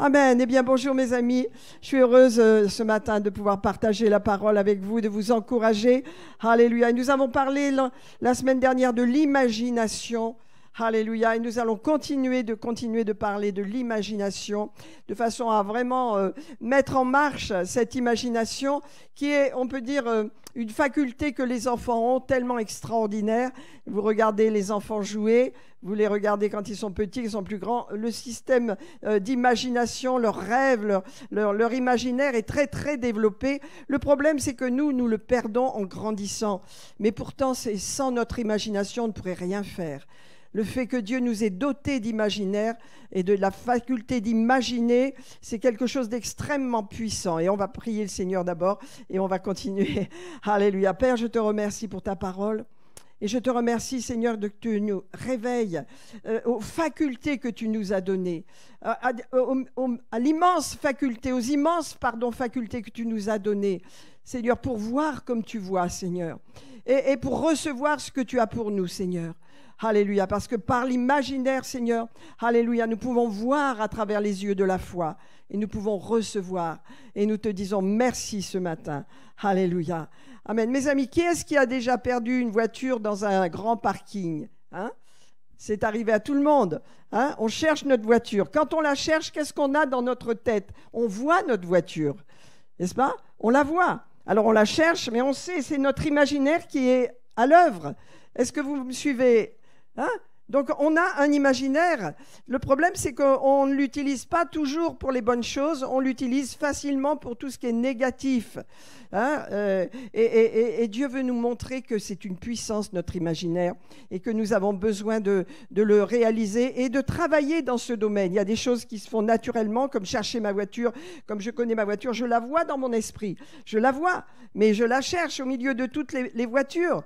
Amen. Eh bien, bonjour mes amis. Je suis heureuse ce matin de pouvoir partager la parole avec vous, de vous encourager. Alléluia. Et nous avons parlé la semaine dernière de l'imagination. Alléluia. Et nous allons continuer de parler de l'imagination de façon à vraiment mettre en marche cette imagination qui est, on peut dire, une faculté que les enfants ont tellement extraordinaire. Vous regardez les enfants jouer, vous les regardez quand ils sont petits, ils sont plus grands. Le système d'imagination, leurs rêves, leur imaginaire est très, très développé. Le problème, c'est que nous le perdons en grandissant. Mais pourtant, c'est sans notre imagination, on ne pourrait rien faire. Le fait que Dieu nous ait dotés d'imaginaire et de la faculté d'imaginer, c'est quelque chose d'extrêmement puissant. Et on va prier le Seigneur d'abord et on va continuer. Alléluia. Père, je te remercie pour ta parole. Et je te remercie, Seigneur, de que tu nous réveilles aux facultés que tu nous as données, à l'immense faculté, aux immenses facultés que tu nous as données, Seigneur, pour voir comme tu vois, Seigneur, et pour recevoir ce que tu as pour nous, Seigneur. Alléluia, parce que par l'imaginaire, Seigneur, alléluia, nous pouvons voir à travers les yeux de la foi et nous pouvons recevoir. Et nous te disons merci ce matin. Alléluia. Amen. Mes amis, qui est-ce qui a déjà perdu une voiture dans un grand parking? C'est arrivé à tout le monde. On cherche notre voiture. Quand on la cherche, qu'est-ce qu'on a dans notre tête? On voit notre voiture, n'est-ce pas? On la voit. Alors on la cherche, mais on sait, c'est notre imaginaire qui est à l'œuvre. Est-ce que vous me suivez? Donc on a un imaginaire. Le problème, c'est qu'on ne l'utilise pas toujours pour les bonnes choses, on l'utilise facilement pour tout ce qui est négatif. Et Dieu veut nous montrer que c'est une puissance, notre imaginaire, et que nous avons besoin de le réaliser et de travailler dans ce domaine. Il y a des choses qui se font naturellement, comme chercher ma voiture. Comme je connais ma voiture, je la vois dans mon esprit. Je la vois, mais je la cherche au milieu de toutes les voitures.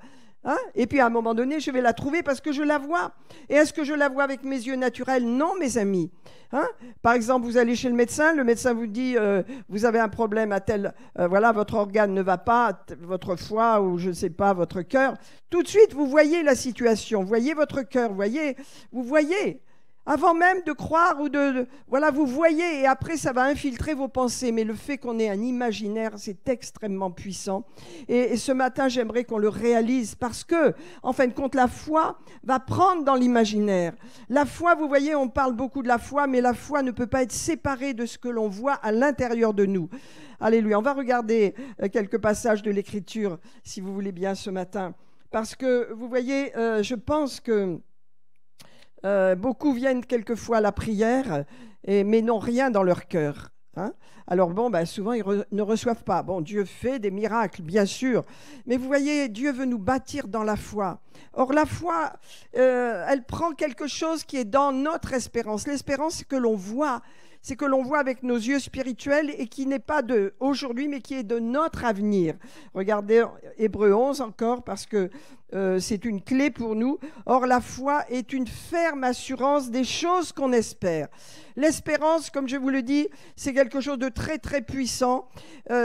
Et puis à un moment donné, je vais la trouver parce que je la vois. Et est-ce que je la vois avec mes yeux naturels? Non, mes amis. Par exemple, vous allez chez le médecin vous dit vous avez un problème à tel, voilà, votre organe ne va pas, votre foie ou je ne sais pas, votre cœur. Tout de suite, vous voyez la situation, vous voyez votre cœur, vous voyez. Avant même de croire ou voilà, vous voyez, et après ça va infiltrer vos pensées. Mais le fait qu'on ait un imaginaire, c'est extrêmement puissant. Et ce matin, j'aimerais qu'on le réalise parce que, en fin de compte, la foi va prendre dans l'imaginaire. La foi, vous voyez, on parle beaucoup de la foi, mais la foi ne peut pas être séparée de ce que l'on voit à l'intérieur de nous. Alléluia. On va regarder quelques passages de l'Écriture, si vous voulez bien, ce matin. Parce que, vous voyez, je pense que beaucoup viennent quelquefois à la prière, mais n'ont rien dans leur cœur. Alors souvent ils ne reçoivent pas. Bon, Dieu fait des miracles, bien sûr, mais vous voyez, Dieu veut nous bâtir dans la foi. Or la foi, elle prend quelque chose qui est dans notre espérance. L'espérance, c'est que l'on voit. C'est que l'on voit avec nos yeux spirituels et qui n'est pas de aujourd'hui, mais qui est de notre avenir. Regardez Hébreux 11 encore, parce que c'est une clé pour nous. Or, la foi est une ferme assurance des choses qu'on espère. L'espérance, comme je vous le dis, c'est quelque chose de très, très puissant.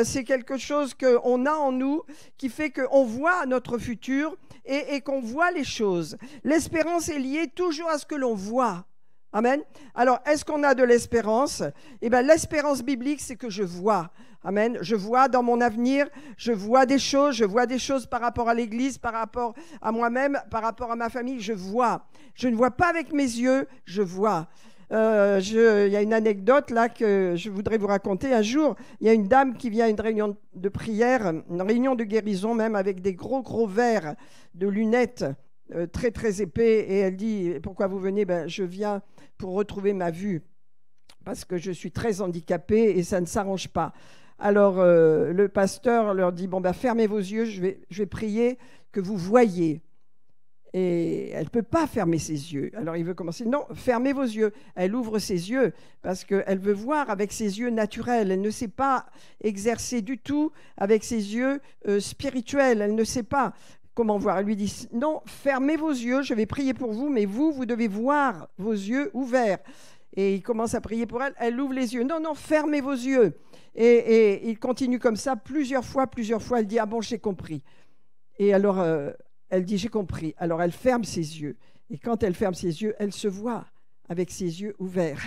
C'est quelque chose qu'on a en nous qui fait qu'on voit notre futur et qu'on voit les choses. L'espérance est liée toujours à ce que l'on voit. Amen. Alors, est-ce qu'on a de l'espérance? L'espérance biblique, c'est que je vois. Amen. Je vois dans mon avenir, je vois des choses par rapport à l'Église, par rapport à moi-même, par rapport à ma famille, je vois. Je ne vois pas avec mes yeux, je vois. Il y a une anecdote là que je voudrais vous raconter. Un jour, il y a une dame qui vient à une réunion de prière, une réunion de guérison même, avec des gros verres de lunettes très très épais, et elle dit « Pourquoi vous venez ?» Je viens pour retrouver ma vue parce que je suis très handicapée et ça ne s'arrange pas. Alors le pasteur leur dit fermez vos yeux, je vais prier que vous voyez. Et elle ne peut pas fermer ses yeux. Alors il veut commencer. Non, fermez vos yeux. Elle ouvre ses yeux parce qu'elle veut voir avec ses yeux naturels. Elle ne sait pas exercer du tout avec ses yeux spirituels. Elle ne sait pas comment voir. Elle lui dit non, fermez vos yeux, je vais prier pour vous, mais vous devez voir vos yeux ouverts. Et il commence à prier pour elle. Elle ouvre les yeux. Non, fermez vos yeux. Et il continue comme ça plusieurs fois. Elle dit ah bon, j'ai compris. Et alors elle dit j'ai compris. Alors elle ferme ses yeux. Et quand elle ferme ses yeux, elle se voit avec ses yeux ouverts.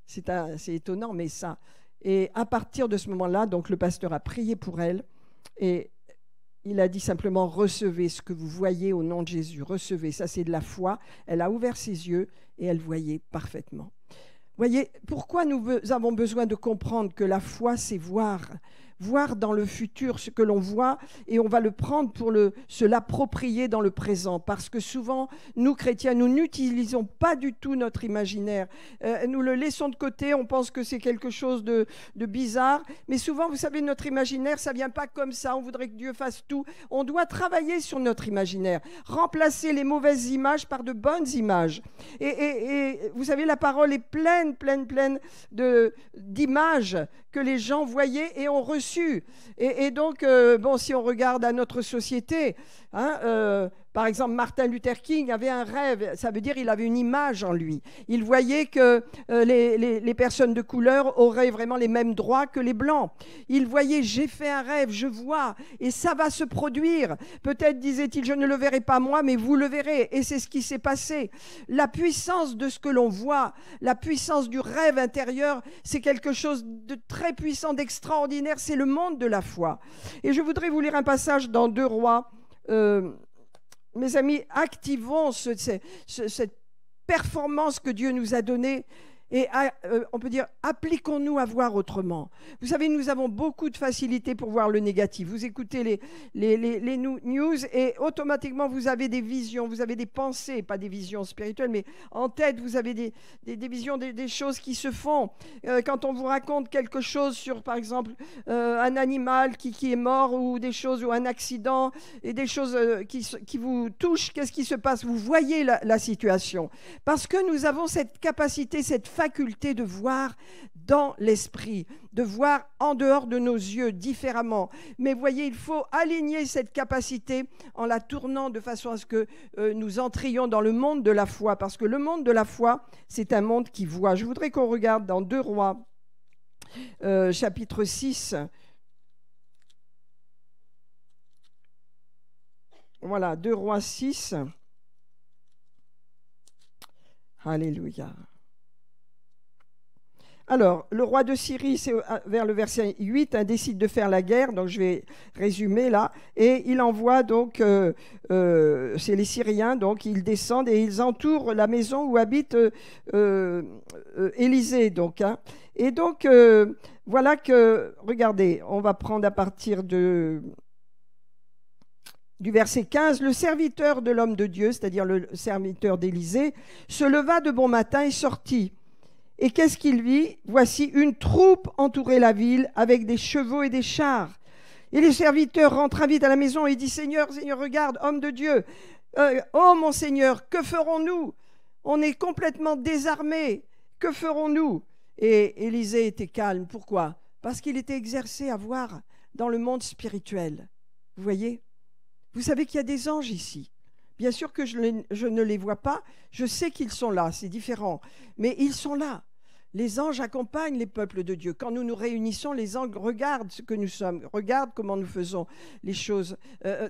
C'est étonnant, mais ça. Et à partir de ce moment-là, donc le pasteur a prié pour elle et il a dit simplement « Recevez ce que vous voyez au nom de Jésus, recevez ». Ça, c'est de la foi. Elle a ouvert ses yeux et elle voyait parfaitement. Voyez, pourquoi nous avons besoin de comprendre que la foi, c'est voir dans le futur ce que l'on voit et on va le prendre pour se l'approprier dans le présent. Parce que souvent, nous chrétiens, nous n'utilisons pas du tout notre imaginaire. Nous le laissons de côté, on pense que c'est quelque chose de bizarre. Mais souvent, vous savez, notre imaginaire, ça ne vient pas comme ça. On voudrait que Dieu fasse tout. On doit travailler sur notre imaginaire, remplacer les mauvaises images par de bonnes images. Et vous savez, la parole est pleine d'images que les gens voyaient et ont reçues. Et donc, si on regarde à notre société, par exemple, Martin Luther King avait un rêve, ça veut dire qu'il avait une image en lui. Il voyait que les personnes de couleur auraient vraiment les mêmes droits que les blancs. Il voyait, j'ai fait un rêve, je vois, et ça va se produire. Peut-être, disait-il, je ne le verrai pas moi, mais vous le verrez. Et c'est ce qui s'est passé. La puissance de ce que l'on voit, la puissance du rêve intérieur, c'est quelque chose de très puissant, d'extraordinaire. C'est le monde de la foi. Et je voudrais vous lire un passage dans 2 Rois. Mes amis, activons cette performance que Dieu nous a donnée et on peut dire, appliquons-nous à voir autrement. Vous savez, nous avons beaucoup de facilité pour voir le négatif. Vous écoutez les news et automatiquement, vous avez des visions, vous avez des pensées, pas des visions spirituelles, mais en tête, vous avez des visions, des choses qui se font. Quand on vous raconte quelque chose sur, par exemple, un animal qui est mort ou des choses, ou un accident, et des choses qui vous touchent, qu'est-ce qui se passe? Vous voyez la situation. Parce que nous avons cette capacité, cette faculté de voir dans l'esprit, de voir en dehors de nos yeux différemment. Mais voyez, il faut aligner cette capacité en la tournant de façon à ce que nous entrions dans le monde de la foi, parce que le monde de la foi, c'est un monde qui voit. Je voudrais qu'on regarde dans 2 Rois, chapitre 6. Voilà, 2 Rois 6. Alléluia. Alors, le roi de Syrie, c'est vers le verset 8, décide de faire la guerre, donc je vais résumer là, et il envoie donc, c'est les Syriens, donc ils descendent et ils entourent la maison où habite Élisée, donc. Et donc, voilà que, regardez, on va prendre à partir du verset 15, le serviteur de l'homme de Dieu, c'est-à-dire le serviteur d'Élisée, se leva de bon matin et sortit. Et qu'est-ce qu'il vit? Voici une troupe entourait la ville avec des chevaux et des chars. Et les serviteurs rentrent vite à la maison et disent « Seigneur, Seigneur, regarde, homme de Dieu, oh mon Seigneur, que ferons-nous? On est complètement désarmés, que ferons-nous » Et Élisée était calme. Pourquoi? Parce qu'il était exercé à voir dans le monde spirituel. Vous voyez? Vous savez qu'il y a des anges ici. Bien sûr que je ne les vois pas, je sais qu'ils sont là, c'est différent, mais ils sont là. Les anges accompagnent les peuples de Dieu. Quand nous nous réunissons, les anges regardent ce que nous sommes, regardent comment nous faisons les choses,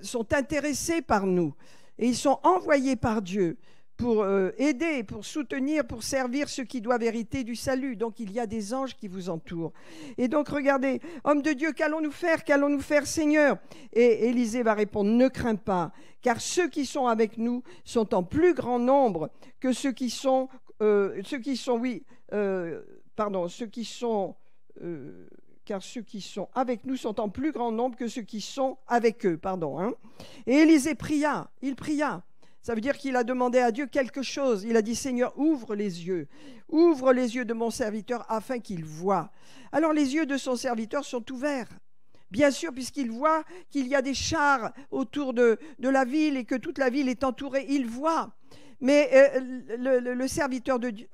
sont intéressés par nous. Et ils sont envoyés par Dieu pour aider, pour soutenir, pour servir ceux qui doivent hériter du salut. Donc il y a des anges qui vous entourent. Et donc regardez, homme de Dieu, qu'allons-nous faire, Seigneur? Et Élisée va répondre, ne crains pas, car ceux qui sont avec nous sont en plus grand nombre que ceux qui sont car ceux qui sont avec nous sont en plus grand nombre que ceux qui sont avec eux. Et Élisée pria, il pria. Ça veut dire qu'il a demandé à Dieu quelque chose. Il a dit, Seigneur, ouvre les yeux de mon serviteur afin qu'il voie. Alors les yeux de son serviteur sont ouverts. Bien sûr, puisqu'il voit qu'il y a des chars autour de la ville et que toute la ville est entourée, il voit. Mais le serviteur de Dieu,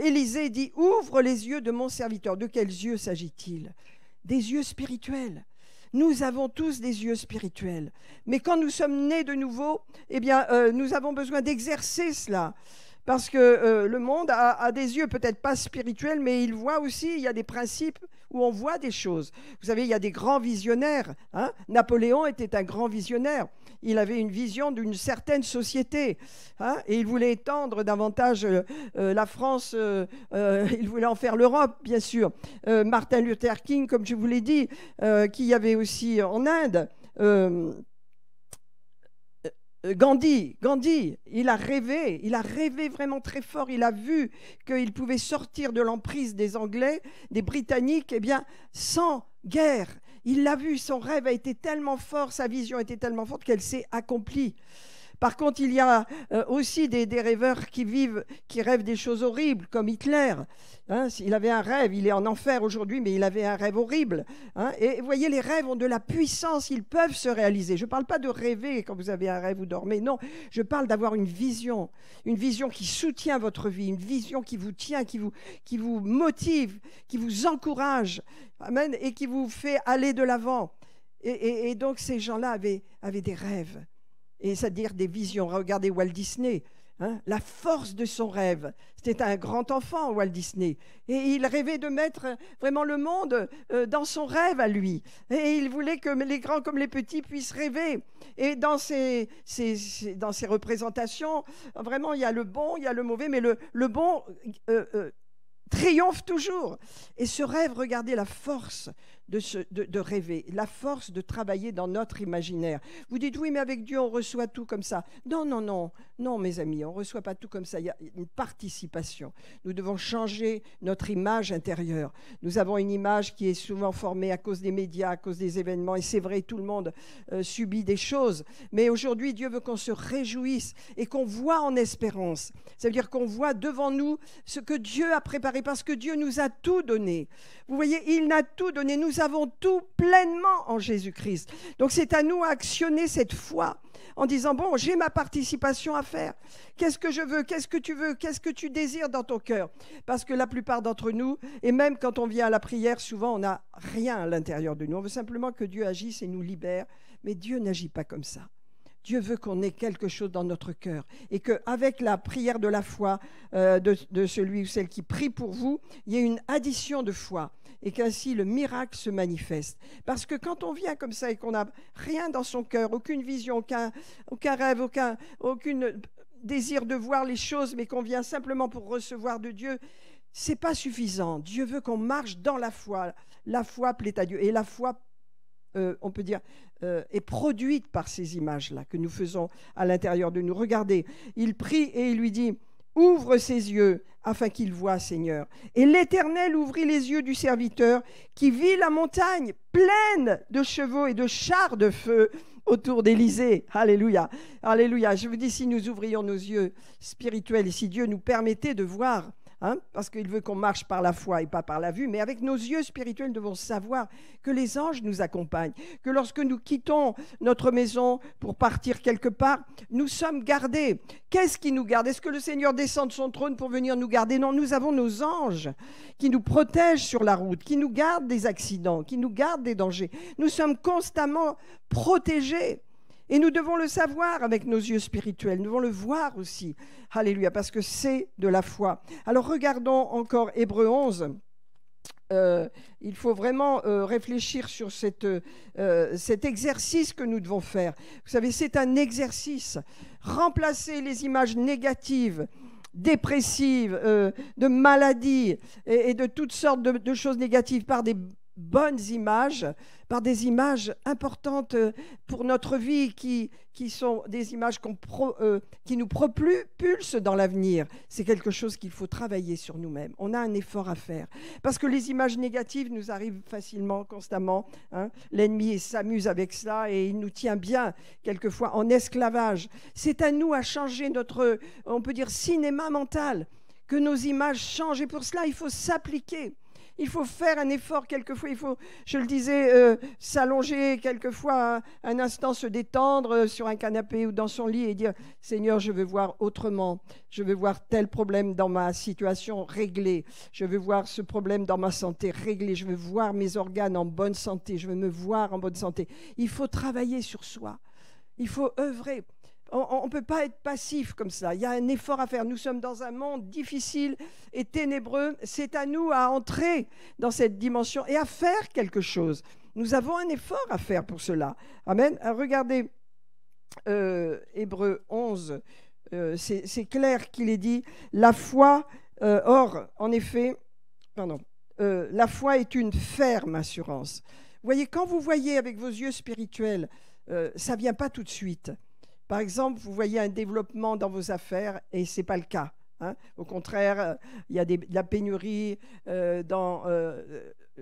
Élisée dit, ouvre les yeux de mon serviteur. De quels yeux s'agit-il? Des yeux spirituels. Nous avons tous des yeux spirituels. Mais quand nous sommes nés de nouveau, eh bien, nous avons besoin d'exercer cela. parce que le monde a des yeux peut-être pas spirituels, mais il voit aussi, il y a des principes où on voit des choses. Vous savez, il y a des grands visionnaires. Hein. Napoléon était un grand visionnaire. Il avait une vision d'une certaine société. Hein, et il voulait étendre davantage la France. Il voulait en faire l'Europe, bien sûr. Martin Luther King, comme je vous l'ai dit, qui y avait aussi en Inde. Gandhi, il a rêvé vraiment très fort. Il a vu qu'il pouvait sortir de l'emprise des Anglais, des Britanniques, eh bien, sans guerre. Il l'a vu, son rêve a été tellement fort, sa vision a été tellement forte qu'elle s'est accomplie. Par contre, il y a aussi des rêveurs qui rêvent des choses horribles, comme Hitler. Hein, il avait un rêve, il est en enfer aujourd'hui, mais il avait un rêve horrible. Hein, et vous voyez, les rêves ont de la puissance, ils peuvent se réaliser. Je ne parle pas de rêver quand vous avez un rêve ou dormez, non. Je parle d'avoir une vision qui soutient votre vie, une vision qui vous tient, qui vous motive, qui vous encourage, amen, et qui vous fait aller de l'avant. Et donc, ces gens-là avaient des rêves. Et c'est-à-dire des visions. Regardez Walt Disney, hein, la force de son rêve. C'était un grand enfant, Walt Disney. Et il rêvait de mettre vraiment le monde dans son rêve à lui. Et il voulait que les grands comme les petits puissent rêver. Et dans ces représentations, vraiment, il y a le bon, il y a le mauvais, mais le bon triomphe toujours. Et ce rêve, regardez la force de rêver, la force de travailler dans notre imaginaire. Vous dites, oui, mais avec Dieu, on reçoit tout comme ça. Non, mes amis, on ne reçoit pas tout comme ça. Il y a une participation. Nous devons changer notre image intérieure. Nous avons une image qui est souvent formée à cause des médias, à cause des événements. Et c'est vrai, tout le monde subit des choses. Mais aujourd'hui, Dieu veut qu'on se réjouisse et qu'on voit en espérance. Ça veut dire qu'on voit devant nous ce que Dieu a préparé, parce que Dieu nous a tout donné. Vous voyez, il n'a tout donné. Nous avons tout pleinement en Jésus-Christ. Donc c'est à nous à actionner cette foi en disant, bon, j'ai ma participation à faire. Qu'est-ce que je veux? Qu'est-ce que tu veux? Qu'est-ce que tu désires dans ton cœur? Parce que la plupart d'entre nous, et même quand on vient à la prière, souvent on n'a rien à l'intérieur de nous. On veut simplement que Dieu agisse et nous libère. Mais Dieu n'agit pas comme ça. Dieu veut qu'on ait quelque chose dans notre cœur et qu'avec la prière de la foi de celui ou celle qui prie pour vous, il y ait une addition de foi et qu'ainsi le miracle se manifeste. Parce que quand on vient comme ça et qu'on n'a rien dans son cœur, aucune vision, aucun rêve, aucun désir de voir les choses, mais qu'on vient simplement pour recevoir de Dieu, c'est pas suffisant. Dieu veut qu'on marche dans la foi. La foi plaît à Dieu. Et la foi, on peut dire, est produite par ces images-là que nous faisons à l'intérieur de nous. Regardez, il prie et il lui dit, ouvre ses yeux afin qu'il voie, Seigneur. Et l'Éternel ouvrit les yeux du serviteur qui vit la montagne pleine de chevaux et de chars de feu autour d'Élysée. Alléluia, alléluia. Je vous dis, si nous ouvrions nos yeux spirituels et si Dieu nous permettait de voir, hein, parce qu'il veut qu'on marche par la foi et pas par la vue, mais avec nos yeux spirituels, nous devons savoir que les anges nous accompagnent, que lorsque nous quittons notre maison pour partir quelque part, nous sommes gardés. Qu'est-ce qui nous garde? Est-ce que le Seigneur descend de son trône pour venir nous garder? Non, nous avons nos anges qui nous protègent sur la route, qui nous gardent des accidents, qui nous gardent des dangers. Nous sommes constamment protégés. Et nous devons le savoir avec nos yeux spirituels, nous devons le voir aussi. Alléluia, parce que c'est de la foi. Alors regardons encore Hébreux 11. Il faut vraiment réfléchir sur cet exercice que nous devons faire. Vous savez, c'est un exercice. Remplacer les images négatives, dépressives, de maladies et de toutes sortes de choses négatives par des bonnes images, par des images importantes pour notre vie qui sont des images qui nous propulsent dans l'avenir. C'est quelque chose qu'il faut travailler sur nous-mêmes. On a un effort à faire parce que les images négatives nous arrivent facilement, constamment. Hein. L'ennemi s'amuse avec cela et il nous tient bien quelquefois en esclavage. C'est à nous à changer notre, on peut dire, cinéma mental, que nos images changent et pour cela il faut s'appliquer. Il faut faire un effort quelquefois, il faut, je le disais, s'allonger quelquefois un instant, se détendre sur un canapé ou dans son lit et dire « Seigneur, je veux voir autrement, je veux voir tel problème dans ma situation réglé, je veux voir ce problème dans ma santé réglé, je veux voir mes organes en bonne santé, je veux me voir en bonne santé. » Il faut travailler sur soi, il faut œuvrer. On ne peut pas être passif comme ça. Il y a un effort à faire. Nous sommes dans un monde difficile et ténébreux. C'est à nous à entrer dans cette dimension et à faire quelque chose. Nous avons un effort à faire pour cela. Amen. Regardez Hébreux 11. C'est clair qu'il est dit, la foi, en effet, la foi est une ferme assurance. Vous voyez, quand vous voyez avec vos yeux spirituels, ça ne vient pas tout de suite. Par exemple, vous voyez un développement dans vos affaires et ce n'est pas le cas. Hein. Au contraire, il y a de la pénurie dans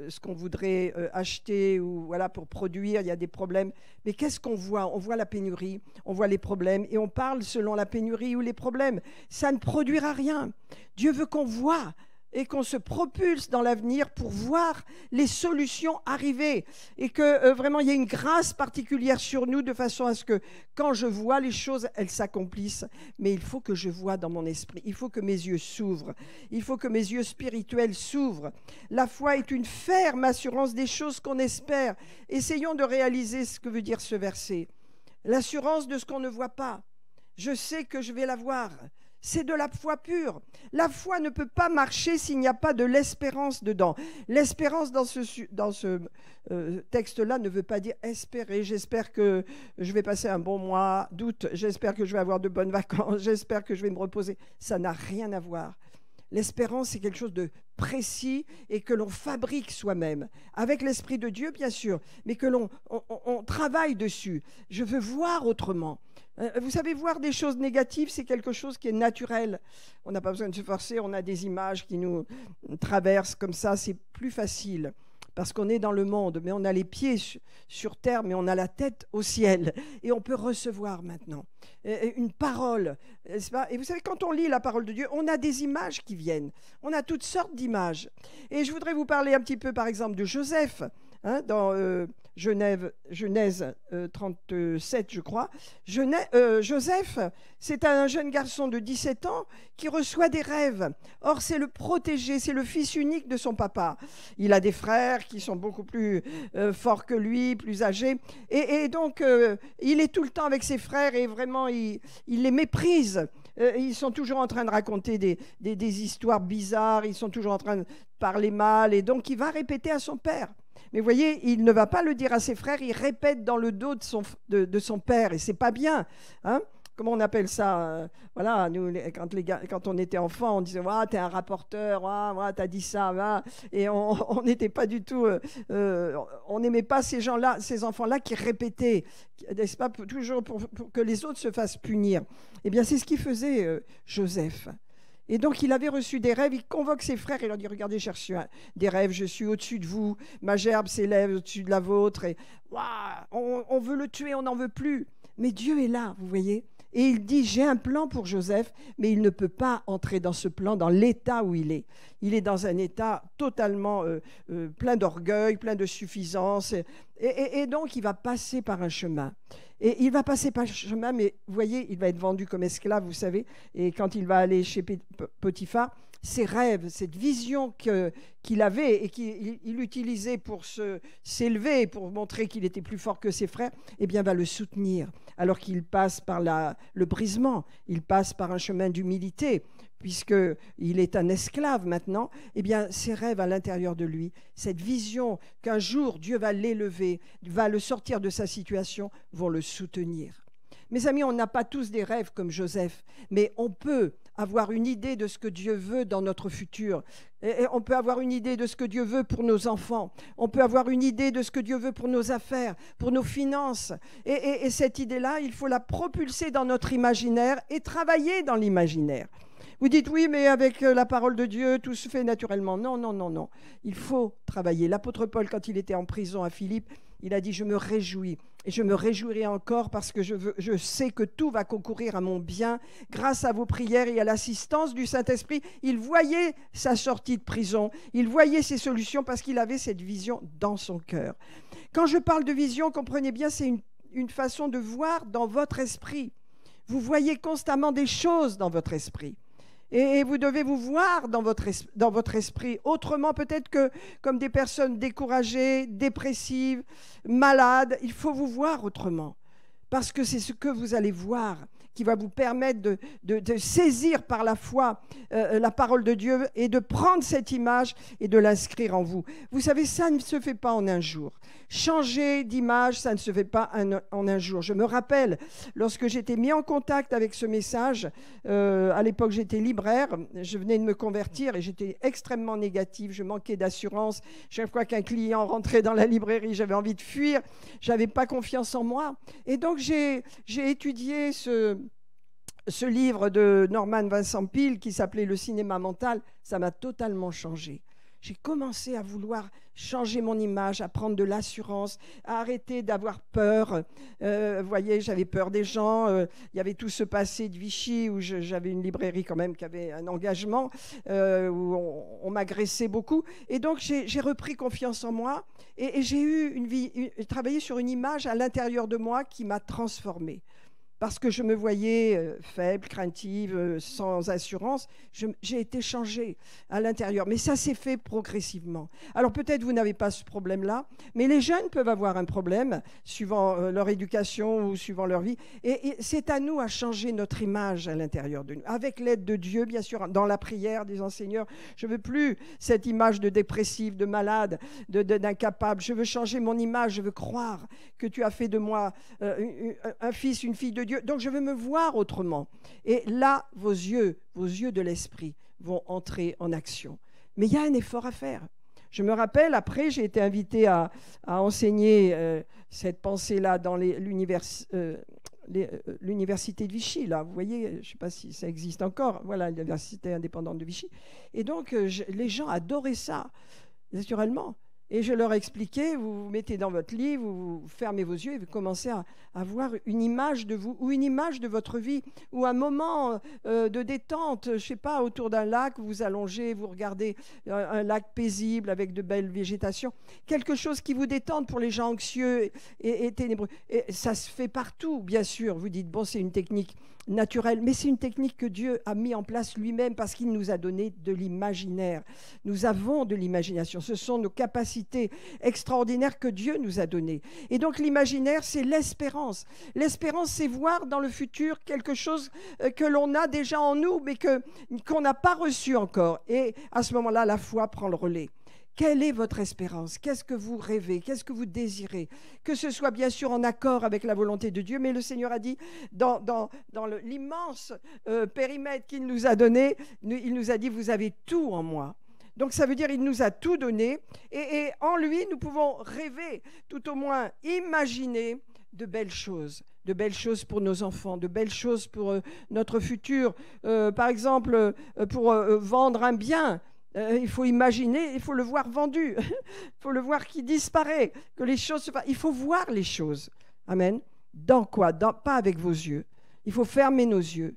ce qu'on voudrait acheter ou voilà, pour produire, il y a des problèmes. Mais qu'est-ce qu'on voit? On voit la pénurie, on voit les problèmes et on parle selon la pénurie ou les problèmes. Ça ne produira rien. Dieu veut qu'on voit et qu'on se propulse dans l'avenir pour voir les solutions arriver et que vraiment il y ait une grâce particulière sur nous de façon à ce que quand je vois les choses, elles s'accomplissent. Mais il faut que je vois dans mon esprit, il faut que mes yeux s'ouvrent, il faut que mes yeux spirituels s'ouvrent. La foi est une ferme assurance des choses qu'on espère. Essayons de réaliser ce que veut dire ce verset. L'assurance de ce qu'on ne voit pas. Je sais que je vais la voir. C'est de la foi pure. La foi ne peut pas marcher s'il n'y a pas de l'espérance dedans. L'espérance dans ce texte-là ne veut pas dire espérer. J'espère que je vais passer un bon mois d'août. J'espère que je vais avoir de bonnes vacances. J'espère que je vais me reposer. Ça n'a rien à voir. L'espérance, c'est quelque chose de précis et que l'on fabrique soi-même, avec l'Esprit de Dieu, bien sûr, mais que l'on travaille dessus. Je veux voir autrement. Vous savez, voir des choses négatives, c'est quelque chose qui est naturel. On n'a pas besoin de se forcer, on a des images qui nous traversent comme ça, c'est plus facile. Parce qu'on est dans le monde, mais on a les pieds sur terre, mais on a la tête au ciel. Et on peut recevoir maintenant une parole. N'est-ce pas? Et vous savez, quand on lit la parole de Dieu, on a des images qui viennent. On a toutes sortes d'images. Et je voudrais vous parler un petit peu, par exemple, de Joseph. Hein, dans Genèse 37, je crois. Joseph, c'est un jeune garçon de 17 ans qui reçoit des rêves. Or, c'est le protégé, c'est le fils unique de son papa. Il a des frères qui sont beaucoup plus forts que lui, plus âgés. Et donc, il est tout le temps avec ses frères et vraiment, il les méprise. Ils sont toujours en train de raconter des histoires bizarres, ils sont toujours en train de parler mal. Et donc, il va répéter à son père. Mais vous voyez, il ne va pas le dire à ses frères, il répète dans le dos de son père, et c'est pas bien. Hein? Comment on appelle ça? Voilà, nous, quand on était enfant, on disait « t'es un rapporteur, t'as dit ça. » Et on n'était pas du tout... on n'aimait pas ces gens-là, ces enfants-là qui répétaient, n'est-ce pas, toujours pour que les autres se fassent punir. Eh bien, c'est ce qu'il faisait Joseph. Et donc, il avait reçu des rêves, il convoque ses frères et leur dit « Regardez, j'ai reçu des rêves, je suis au-dessus de vous, ma gerbe s'élève au-dessus de la vôtre. » Et on veut le tuer, on n'en veut plus. Mais Dieu est là, vous voyez. Et il dit « J'ai un plan pour Joseph, mais il ne peut pas entrer dans ce plan, dans l'état où il est. Il est dans un état totalement plein d'orgueil, plein de suffisance. Et donc, il va passer par un chemin. Et il va passer par un chemin, mais vous voyez, il va être vendu comme esclave, vous savez. Et quand il va aller chez Potiphar, ses rêves, cette vision qu'il avait et qu'il utilisait pour s'élever, pour montrer qu'il était plus fort que ses frères, eh bien, va le soutenir. Alors qu'il passe par le brisement, il passe par un chemin d'humilité, puisqu'il est un esclave maintenant, eh bien, ses rêves à l'intérieur de lui, cette vision qu'un jour Dieu va l'élever, va le sortir de sa situation, vont le soutenir. Mes amis, on n'a pas tous des rêves comme Joseph, mais on peut avoir une idée de ce que Dieu veut dans notre futur. Et on peut avoir une idée de ce que Dieu veut pour nos enfants. On peut avoir une idée de ce que Dieu veut pour nos affaires, pour nos finances. Et cette idée-là, il faut la propulser dans notre imaginaire et travailler dans l'imaginaire. Vous dites oui, mais avec la parole de Dieu, tout se fait naturellement. Non, non, non, non. Il faut travailler. L'apôtre Paul, quand il était en prison à Philippe, il a dit « Je me réjouis et je me réjouirai encore parce que je sais que tout va concourir à mon bien grâce à vos prières et à l'assistance du Saint-Esprit. » Il voyait sa sortie de prison, il voyait ses solutions parce qu'il avait cette vision dans son cœur. Quand je parle de vision, comprenez bien, c'est une façon de voir dans votre esprit. Vous voyez constamment des choses dans votre esprit. Et vous devez vous voir dans votre esprit autrement, peut-être que comme des personnes découragées, dépressives, malades. Il faut vous voir autrement, parce que c'est ce que vous allez voir qui va vous permettre de saisir par la foi la parole de Dieu et de prendre cette image et de l'inscrire en vous. Vous savez, ça ne se fait pas en un jour. Changer d'image, ça ne se fait pas en un jour. Je me rappelle, lorsque j'étais mis en contact avec ce message, à l'époque j'étais libraire, je venais de me convertir et j'étais extrêmement négative, je manquais d'assurance. Chaque fois qu'un client rentrait dans la librairie, j'avais envie de fuir, je n'avais pas confiance en moi. Et donc j'ai étudié ce livre de Norman Vincent Peale qui s'appelait « Le cinéma mental », ça m'a totalement changé. J'ai commencé à vouloir changer mon image, à prendre de l'assurance, à arrêter d'avoir peur. Vous voyez, j'avais peur des gens. Il y avait tout ce passé de Vichy où j'avais une librairie quand même qui avait un engagement, où on m'agressait beaucoup. Et donc, j'ai repris confiance en moi et j'ai eu travaillé sur une image à l'intérieur de moi qui m'a transformée. Parce que je me voyais faible, craintive, sans assurance, j'ai été changée à l'intérieur. Mais ça s'est fait progressivement. Alors peut-être vous n'avez pas ce problème-là, mais les jeunes peuvent avoir un problème, suivant leur éducation ou suivant leur vie. Et c'est à nous à changer notre image à l'intérieur de nous. Avec l'aide de Dieu, bien sûr, dans la prière, disant Seigneur, je ne veux plus cette image de dépressif, de malade, d'incapable. Je veux changer mon image, je veux croire que tu as fait de moi un fils, une fille de Dieu. Donc je veux me voir autrement. Et là, vos yeux de l'esprit vont entrer en action. Mais il y a un effort à faire. Je me rappelle, après, j'ai été invitée à enseigner cette pensée-là dans l'université de Vichy. Là, vous voyez, je ne sais pas si ça existe encore. Voilà, l'université indépendante de Vichy. Et donc, les gens adoraient ça, naturellement. Et je leur expliquais, vous vous mettez dans votre lit, vous fermez vos yeux et vous commencez à voir une image de vous ou une image de votre vie ou un moment de détente, je ne sais pas, autour d'un lac, vous vous allongez, vous regardez un lac paisible avec de belles végétations, quelque chose qui vous détende pour les gens anxieux et ténébreux. Et ça se fait partout, bien sûr. Vous dites, bon, c'est une technique naturelle, mais c'est une technique que Dieu a mis en place lui-même parce qu'il nous a donné de l'imaginaire. Nous avons de l'imagination. Ce sont nos capacités extraordinaires que Dieu nous a données. Et donc l'imaginaire, c'est l'espérance. L'espérance, c'est voir dans le futur quelque chose que l'on a déjà en nous, mais qu'on n'a pas reçu encore. Et à ce moment-là, la foi prend le relais. Quelle est votre espérance? Qu'est-ce que vous rêvez? Qu'est-ce que vous désirez? Que ce soit bien sûr en accord avec la volonté de Dieu, mais le Seigneur a dit, dans l'immense périmètre qu'il nous a donné, il nous a dit, vous avez tout en moi. Donc ça veut dire qu'il nous a tout donné et en lui, nous pouvons rêver, tout au moins imaginer de belles choses pour nos enfants, de belles choses pour notre futur. Par exemple, pour vendre un bien, il faut imaginer, il faut le voir vendu, il faut le voir qui disparaît, que les choses se fassent. Il faut voir les choses. Amen. Dans quoi? Pas avec vos yeux. Il faut fermer nos yeux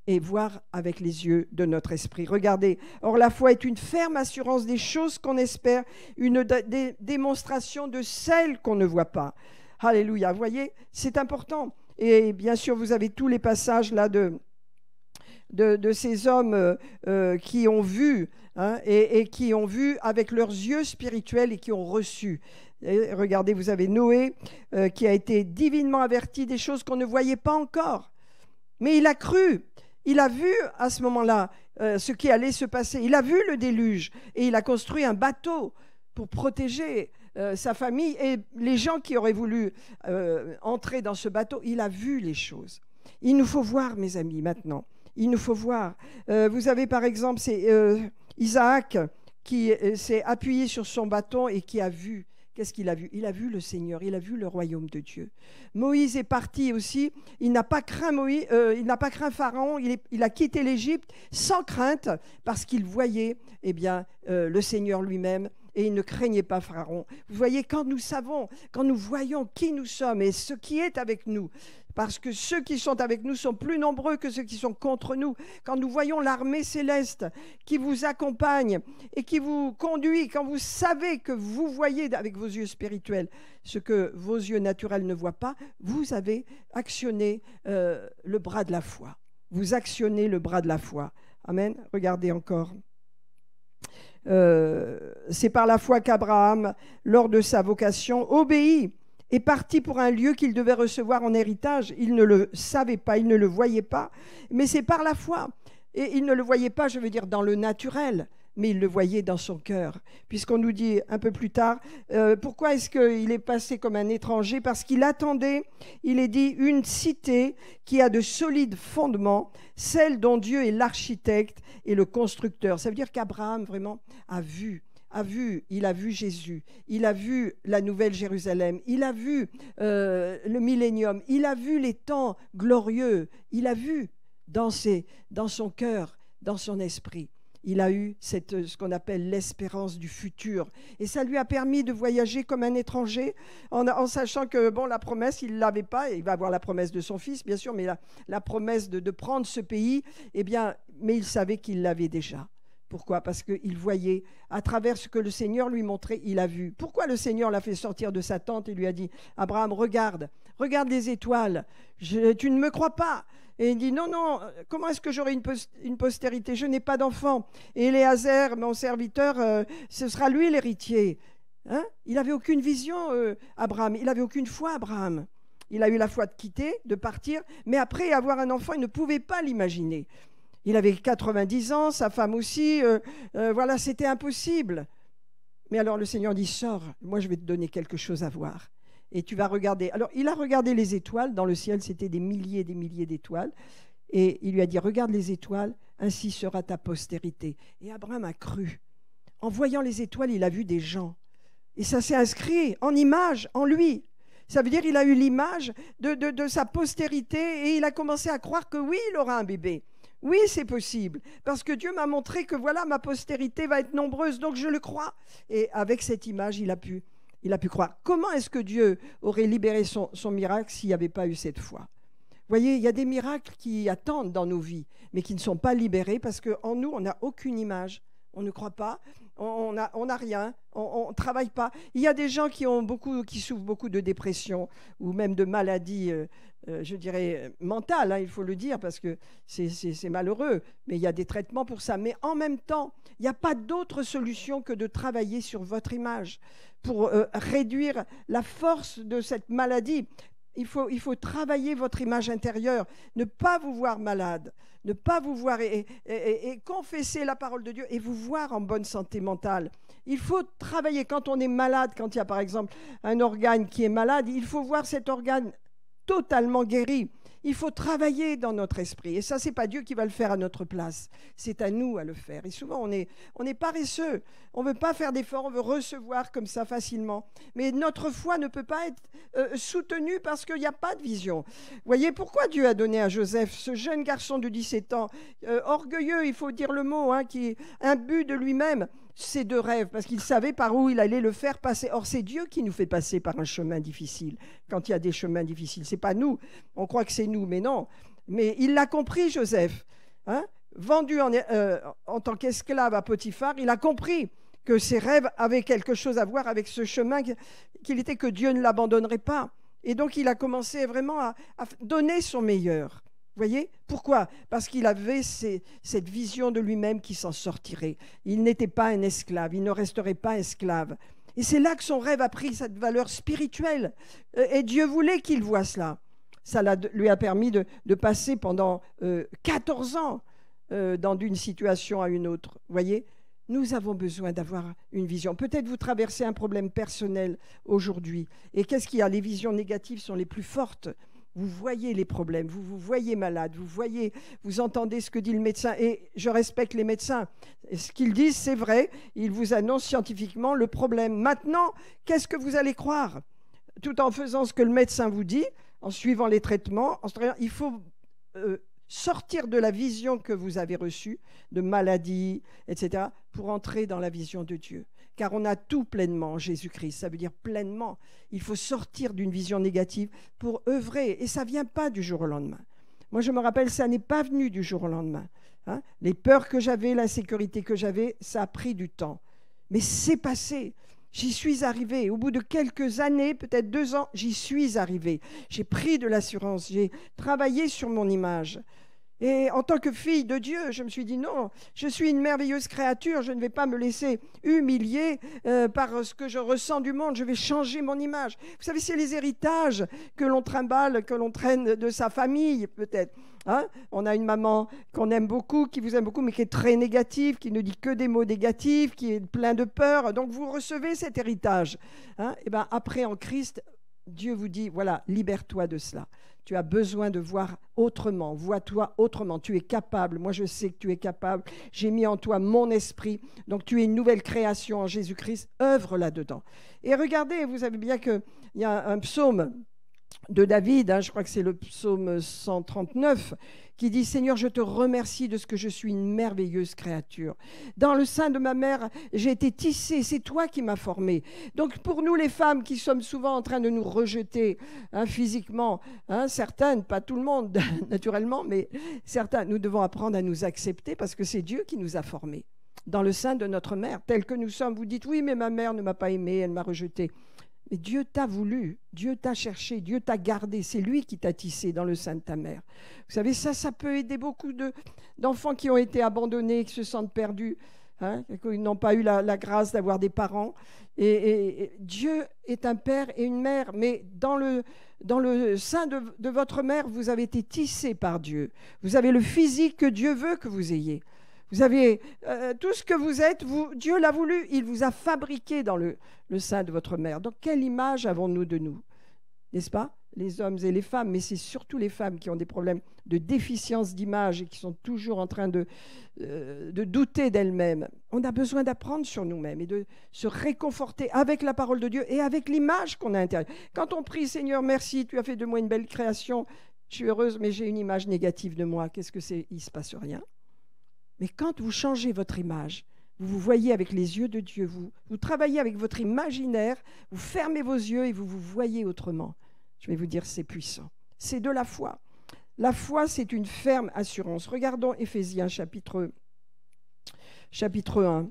et voir avec les yeux de notre esprit. Regardez, or la foi est une ferme assurance des choses qu'on espère, une démonstration de celles qu'on ne voit pas. Alléluia. Vous voyez, c'est important. Et bien sûr, vous avez tous les passages là de ces hommes qui ont vu, hein, et qui ont vu avec leurs yeux spirituels et qui ont reçu. Et regardez, vous avez Noé qui a été divinement averti des choses qu'on ne voyait pas encore. Mais il a cru, il a vu à ce moment-là ce qui allait se passer. Il a vu le déluge et il a construit un bateau pour protéger sa famille et les gens qui auraient voulu entrer dans ce bateau. Il a vu les choses. Il nous faut voir, mes amis, maintenant. Il nous faut voir. Vous avez par exemple Isaac qui s'est appuyé sur son bâton et qui a vu. Qu'est-ce qu'il a vu? Il a vu le Seigneur, il a vu le royaume de Dieu. Moïse est parti aussi. Il n'a pas craint Pharaon. Il a quitté l'Égypte sans crainte parce qu'il voyait le Seigneur lui-même. Et il ne craignait pas Pharaon. Vous voyez, quand nous voyons qui nous sommes et ce qui est avec nous, parce que ceux qui sont avec nous sont plus nombreux que ceux qui sont contre nous. Quand nous voyons l'armée céleste qui vous accompagne et qui vous conduit, quand vous savez que vous voyez avec vos yeux spirituels ce que vos yeux naturels ne voient pas, vous avez actionné le bras de la foi. Vous actionnez le bras de la foi. Amen. Regardez encore. C'est par la foi qu'Abraham, lors de sa vocation, obéit est parti pour un lieu qu'il devait recevoir en héritage. Il ne le savait pas, il ne le voyait pas, mais c'est par la foi. Et il ne le voyait pas, je veux dire, dans le naturel, mais il le voyait dans son cœur. Puisqu'on nous dit un peu plus tard, pourquoi est-ce qu'il est passé comme un étranger? Parce qu'il attendait, il est dit, une cité qui a de solides fondements, celle dont Dieu est l'architecte et le constructeur. Ça veut dire qu'Abraham, vraiment, il a vu Jésus, il a vu la Nouvelle Jérusalem, il a vu le millénium, il a vu les temps glorieux, il a vu dans son cœur, dans son esprit. Il a eu ce qu'on appelle l'espérance du futur. Et ça lui a permis de voyager comme un étranger, en sachant que la promesse, il ne l'avait pas. Il va avoir la promesse de son fils, bien sûr, mais la promesse de prendre ce pays, mais il savait qu'il l'avait déjà. Pourquoi? Parce qu'il voyait, à travers ce que le Seigneur lui montrait, il a vu. Pourquoi le Seigneur l'a fait sortir de sa tente et lui a dit, Abraham, regarde les étoiles, tu ne me crois pas? Et il dit, non, comment est-ce que j'aurai une postérité? Je n'ai pas d'enfant. Et Éléazar, mon serviteur, ce sera lui l'héritier. Hein? Il n'avait aucune vision, Abraham. Il n'avait aucune foi, Abraham. Il a eu la foi de quitter, de partir, mais après avoir un enfant, il ne pouvait pas l'imaginer. Il avait 90 ans, sa femme aussi. Voilà, c'était impossible. Mais alors le Seigneur dit, sors, moi je vais te donner quelque chose à voir. Et tu vas regarder. Alors, il a regardé les étoiles. Dans le ciel, c'était des milliers d'étoiles. Et il lui a dit, regarde les étoiles, ainsi sera ta postérité. Et Abraham a cru. En voyant les étoiles, il a vu des gens. Et ça s'est inscrit en image, en lui. Ça veut dire qu'il a eu l'image de sa postérité et il a commencé à croire que oui, il aura un bébé. Oui, c'est possible. Parce que Dieu m'a montré que voilà, ma postérité va être nombreuse, donc je le crois. Et avec cette image, il a pu croire. Comment est-ce que Dieu aurait libéré son miracle s'il n'y avait pas eu cette foi? Vous voyez, il y a des miracles qui attendent dans nos vies, mais qui ne sont pas libérés parce qu'en nous, on n'a aucune image. On ne croit pas, on n'a rien, on ne travaille pas. Il y a des gens qui souffrent beaucoup de dépression ou même de maladies, je dirais, mentales, hein, il faut le dire, parce que c'est malheureux. Mais il y a des traitements pour ça. Mais en même temps, il n'y a pas d'autre solution que de travailler sur votre image pour réduire la force de cette maladie. Il faut travailler votre image intérieure, ne pas vous voir malade, ne pas vous voir et confesser la parole de Dieu et vous voir en bonne santé mentale. Il faut travailler quand on est malade, quand il y a par exemple un organe qui est malade, il faut voir cet organe totalement guéri. Il faut travailler dans notre esprit. Et ça, ce n'est pas Dieu qui va le faire à notre place. C'est à nous à le faire. Et souvent, on est paresseux. On ne veut pas faire d'efforts, on veut recevoir comme ça facilement. Mais notre foi ne peut pas être soutenue parce qu'il n'y a pas de vision. Vous voyez, pourquoi Dieu a donné à Joseph, ce jeune garçon de 17 ans, orgueilleux, il faut dire le mot, hein, qui est imbu de lui-même, ces deux rêves, parce qu'il savait par où il allait le faire passer. Or, c'est Dieu qui nous fait passer par un chemin difficile. Quand il y a des chemins difficiles, ce n'est pas nous. On croit que c'est nous, mais non. Mais il l'a compris, Joseph. Hein? Vendu en tant qu'esclave à Potiphar, il a compris que ses rêves avaient quelque chose à voir avec ce chemin, qu'il était que Dieu ne l'abandonnerait pas. Et donc, il a commencé vraiment à donner son meilleur. Vous voyez? Pourquoi? Parce qu'il avait cette vision de lui-même qui s'en sortirait. Il n'était pas un esclave, il ne resterait pas esclave. Et c'est là que son rêve a pris cette valeur spirituelle. Et Dieu voulait qu'il voie cela. Ça lui a permis de passer pendant 14 ans d'une situation à une autre. Vous voyez? Nous avons besoin d'avoir une vision. Peut-être vous traversez un problème personnel aujourd'hui. Et qu'est-ce qu'il y a? Les visions négatives sont les plus fortes. Vous voyez les problèmes, vous vous voyez malade, vous entendez ce que dit le médecin. Et je respecte les médecins. Et ce qu'ils disent, c'est vrai. Ils vous annoncent scientifiquement le problème. Maintenant, qu'est-ce que vous allez croire? Tout en faisant ce que le médecin vous dit, en suivant les traitements, il faut sortir de la vision que vous avez reçue, de maladie, etc., pour entrer dans la vision de Dieu. Car on a tout pleinement en Jésus-Christ, ça veut dire pleinement. Il faut sortir d'une vision négative pour œuvrer, et ça ne vient pas du jour au lendemain. Moi, je me rappelle, ça n'est pas venu du jour au lendemain. Hein? Les peurs que j'avais, l'insécurité que j'avais, ça a pris du temps. Mais c'est passé. J'y suis arrivée. Au bout de quelques années, peut-être 2 ans, j'y suis arrivée. J'ai pris de l'assurance, j'ai travaillé sur mon image. Et en tant que fille de Dieu, je me suis dit non, je suis une merveilleuse créature, je ne vais pas me laisser humilier par ce que je ressens du monde, je vais changer mon image. Vous savez, c'est les héritages que l'on trimballe, que l'on traîne de sa famille peut-être. Hein? On a une maman qu'on aime beaucoup, qui vous aime beaucoup, mais qui est très négative, qui ne dit que des mots négatifs, qui est plein de peur. Donc vous recevez cet héritage. Hein? Et bien après, en Christ, Dieu vous dit, voilà, libère-toi de cela. Tu as besoin de voir autrement. Vois-toi autrement. Tu es capable. Moi, je sais que tu es capable. J'ai mis en toi mon esprit. Donc, tu es une nouvelle création en Jésus-Christ. Œuvre là-dedans. Et regardez, vous savez bien qu'il y a un psaume de David, hein, je crois que c'est le psaume 139, qui dit « Seigneur, je te remercie de ce que je suis une merveilleuse créature. Dans le sein de ma mère, j'ai été tissée, c'est toi qui m'as formée. » Donc pour nous les femmes qui sommes souvent en train de nous rejeter hein, physiquement, hein, certaines, pas tout le monde naturellement, mais certains, nous devons apprendre à nous accepter parce que c'est Dieu qui nous a formés. Dans le sein de notre mère, tel que nous sommes, vous dites « Oui, mais ma mère ne m'a pas aimée, elle m'a rejetée. » Mais Dieu t'a voulu, Dieu t'a cherché, Dieu t'a gardé. C'est lui qui t'a tissé dans le sein de ta mère. Vous savez, ça peut aider beaucoup d'enfants qui ont été abandonnés, qui se sentent perdus, hein, qui n'ont pas eu la grâce d'avoir des parents. Et Dieu est un père et une mère, mais dans le sein de votre mère, vous avez été tissé par Dieu. Vous avez le physique que Dieu veut que vous ayez. Vous avez tout ce que vous êtes, Dieu l'a voulu, il vous a fabriqué dans le sein de votre mère. Donc, quelle image avons-nous de nous? N'est-ce pas? Les hommes et les femmes, mais c'est surtout les femmes qui ont des problèmes de déficience d'image et qui sont toujours en train de douter d'elles-mêmes. On a besoin d'apprendre sur nous-mêmes et de se réconforter avec la parole de Dieu et avec l'image qu'on a à l'intérieur. Quand on prie, Seigneur, merci, tu as fait de moi une belle création, je suis heureuse, mais j'ai une image négative de moi. Qu'est-ce que c'est? Il ne se passe rien. Mais quand vous changez votre image, vous vous voyez avec les yeux de Dieu, vous travaillez avec votre imaginaire, vous fermez vos yeux et vous vous voyez autrement. Je vais vous dire, c'est puissant. C'est de la foi. La foi, c'est une ferme assurance. Regardons Éphésiens chapitre 1.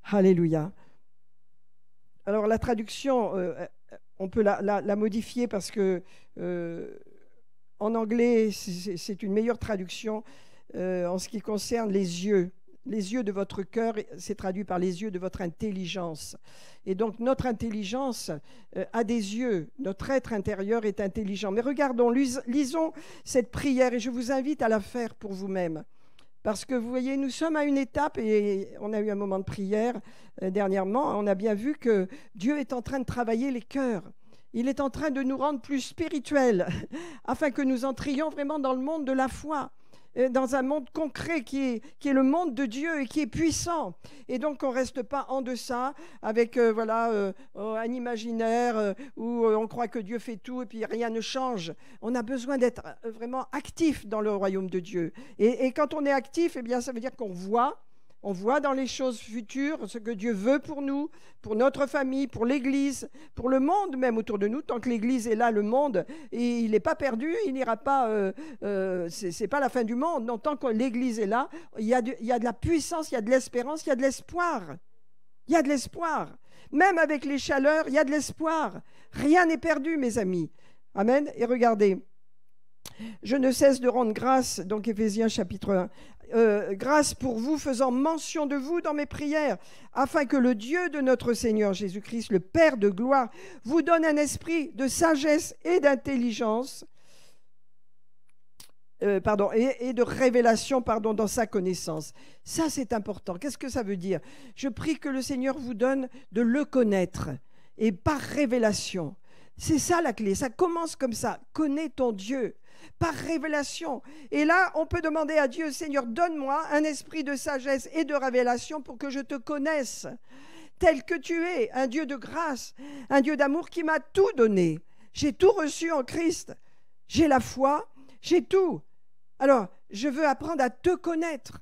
Alléluia. Alors la traduction, on peut la modifier parce que en anglais, c'est une meilleure traduction. En ce qui concerne les yeux de votre cœur, c'est traduit par les yeux de votre intelligence. Et donc notre intelligence a des yeux, notre être intérieur est intelligent. Mais regardons, lisons cette prière et je vous invite à la faire pour vous-même. Parce que vous voyez, nous sommes à une étape et on a eu un moment de prière dernièrement, on a bien vu que Dieu est en train de travailler les cœurs. Il est en train de nous rendre plus spirituels afin que nous entrions vraiment dans le monde de la foi. Dans un monde concret qui est le monde de Dieu et qui est puissant. Et donc, on ne reste pas en deçà avec un imaginaire où on croit que Dieu fait tout et puis rien ne change. On a besoin d'être vraiment actif dans le royaume de Dieu. Et quand on est actif, eh bien, ça veut dire qu'on voit. On voit dans les choses futures ce que Dieu veut pour nous, pour notre famille, pour l'Église, pour le monde même autour de nous. Tant que l'Église est là, le monde, et il n'est pas perdu, il n'ira pas, c'est pas la fin du monde. Non, tant que l'Église est là, il y a de la puissance, il y a de l'espérance, il y a de l'espoir. Il y a de l'espoir. Même avec les chaleurs, il y a de l'espoir. Rien n'est perdu, mes amis. Amen. Et regardez, je ne cesse de rendre grâce, donc Éphésiens chapitre 1, grâce pour vous, faisant mention de vous dans mes prières, afin que le Dieu de notre Seigneur Jésus-Christ, le Père de gloire, vous donne un esprit de sagesse et d'intelligence, et de révélation dans sa connaissance. Ça, c'est important. Qu'est-ce que ça veut dire? Je prie que le Seigneur vous donne de le connaître, et par révélation. C'est ça la clé, ça commence comme ça. Connais ton Dieu. Par révélation. Et là, on peut demander à Dieu, Seigneur, donne-moi un esprit de sagesse et de révélation pour que je te connaisse tel que tu es, un Dieu de grâce, un Dieu d'amour qui m'a tout donné. J'ai tout reçu en Christ. J'ai la foi, j'ai tout. Alors, je veux apprendre à te connaître.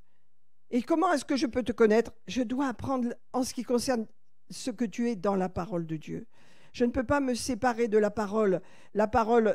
Et comment est-ce que je peux te connaître? Je dois apprendre en ce qui concerne ce que tu es dans la parole de Dieu. Je ne peux pas me séparer de la parole. La parole,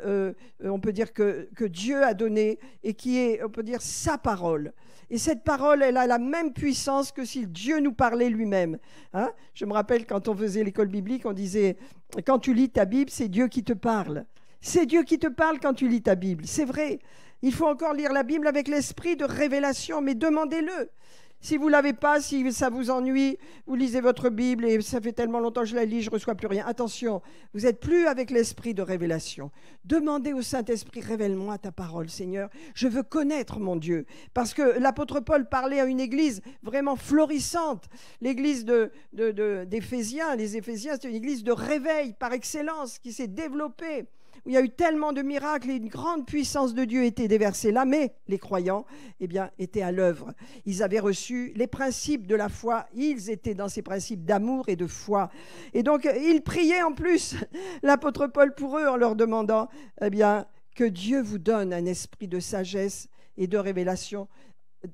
on peut dire que Dieu a donnée et qui est, on peut dire, sa parole. Et cette parole, elle a la même puissance que si Dieu nous parlait lui-même. Hein? Je me rappelle quand on faisait l'école biblique, on disait, quand tu lis ta Bible, c'est Dieu qui te parle. C'est Dieu qui te parle quand tu lis ta Bible. C'est vrai. Il faut encore lire la Bible avec l'esprit de révélation, mais demandez-le. Si vous ne l'avez pas, si ça vous ennuie, vous lisez votre Bible et ça fait tellement longtemps que je la lis, je ne reçois plus rien. Attention, vous n'êtes plus avec l'esprit de révélation. Demandez au Saint-Esprit, révèle-moi ta parole, Seigneur. Je veux connaître mon Dieu. Parce que l'apôtre Paul parlait à une église vraiment florissante. L'église d'Éphésiens, les Éphésiens, c'est une église de réveil par excellence qui s'est développée. Où il y a eu tellement de miracles et une grande puissance de Dieu était déversée là, mais les croyants étaient à l'œuvre. Ils avaient reçu les principes de la foi, ils étaient dans ces principes d'amour et de foi. Et donc, ils priaient en plus, l'apôtre Paul pour eux, en leur demandant que Dieu vous donne un esprit de sagesse et de révélation.